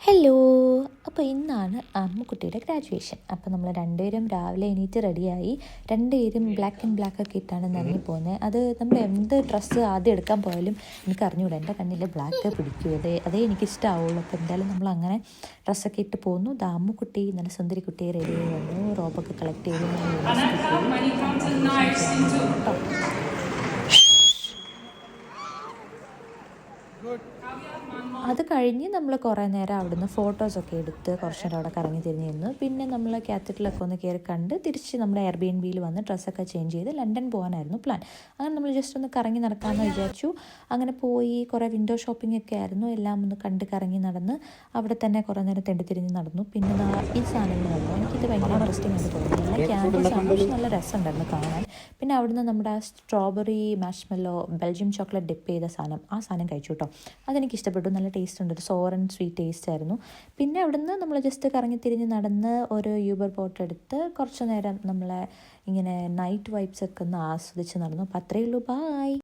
Hello. അപ്പോൾ ഇന്നാണ് അമ്മുക്കുട്ടിയുടെ graduation. അപ്പോൾ നമ്മൾ രണ്ടുപേരും രാവിലെ എണീറ്റ് റെഡിയായി. രണ്ടുപേരും ബ്ലാക്ക് ആൻഡ് ബ്ലാക്ക് ഒക്കെ ഇട്ടാണ് ഇറങ്ങി പോകുന്നത്. അത് നമ്മൾ എന്ത് ഡ്രസ്സ് ആദ്യം എടുക്കാൻ പോയാലും എനിക്ക് അറിഞ്ഞുകൂടാ, എൻ്റെ കണ്ണിൽ ബ്ലാക്ക് പിടിക്കും, അതേ എനിക്കിഷ്ടമാവുള്ളൂ. അപ്പോൾ എന്തായാലും നമ്മൾ അങ്ങനെ ഡ്രസ്സൊക്കെ ഇട്ട് പോകുന്നു. അമ്മുക്കുട്ടി നല്ല സുന്ദരി കുട്ടിയെ റെഡി ആയി വന്നു. റോബൊക്കെ കളക്ട് ചെയ്ത് അത് കഴിഞ്ഞ് നമ്മൾ കുറേ നേരം അവിടുന്ന് ഫോട്ടോസൊക്കെ എടുത്ത് കുറച്ച് നേരം അവിടെ കറങ്ങി തിരിഞ്ഞ് നിന്നു. പിന്നെ നമ്മൾ ക്യാപിറ്റലൊക്കെ ഒന്ന് കയറി കണ്ട് തിരിച്ച് നമ്മുടെ എയർബിഎൻബിയിൽ വന്ന് ഡ്രസ്സൊക്കെ ചേഞ്ച് ചെയ്ത് ലണ്ടൻ പോകാനായിരുന്നു പ്ലാൻ. അങ്ങനെ നമ്മൾ ജസ്റ്റ് ഒന്ന് കറങ്ങി നടക്കാമെന്ന് വിചാരിച്ചു. അങ്ങനെ പോയി കുറേ വിൻഡോ ഷോപ്പിംഗ് ഒക്കെ ആയിരുന്നു. എല്ലാം ഒന്ന് കണ്ട് കറങ്ങി നടന്ന് അവിടെ തന്നെ കുറേ നേരം തെണ്ടിത്തിരിഞ്ഞ് നടന്നു. പിന്നെ ഈ സാധനങ്ങൾ കണ്ടു. എനിക്കിത് ഭയങ്കര ഇൻട്രസ്റ്റിംഗ് ആയിട്ട് തോന്നി. നല്ല ക്യാൻഡീസ് ആണ്, പക്ഷെ നല്ല രസമുണ്ടായിരുന്നു കാണാൻ. പിന്നെ അവിടുന്ന് നമ്മുടെ ആ strawberry marshmallow Belgium chocolate dip ചെയ്ത ആ സാധനം കഴിച്ചു കേട്ടോ. അതെനിക്ക് ഇഷ്ടപ്പെട്ടു. നല്ല ടേസ്റ്റ് ഉണ്ട്, ഒരു സോർ ആൻഡ് സ്വീറ്റ് ടേസ്റ്റ് ആയിരുന്നു. പിന്നെ അവിടുന്ന് നമ്മൾ ജസ്റ്റ് കറങ്ങി തിരിഞ്ഞ് നടന്ന് ഒരു യൂബർ ബോട്ട് എടുത്ത് കുറച്ച് നേരം നമ്മളെ ഇങ്ങനെ നൈറ്റ് വൈബ്സ് ഒക്കെ ഒന്ന് ആസ്വദിച്ച് നടന്നു. അപ്പോൾ അത്രയേ ഉള്ളൂ. ബായ്.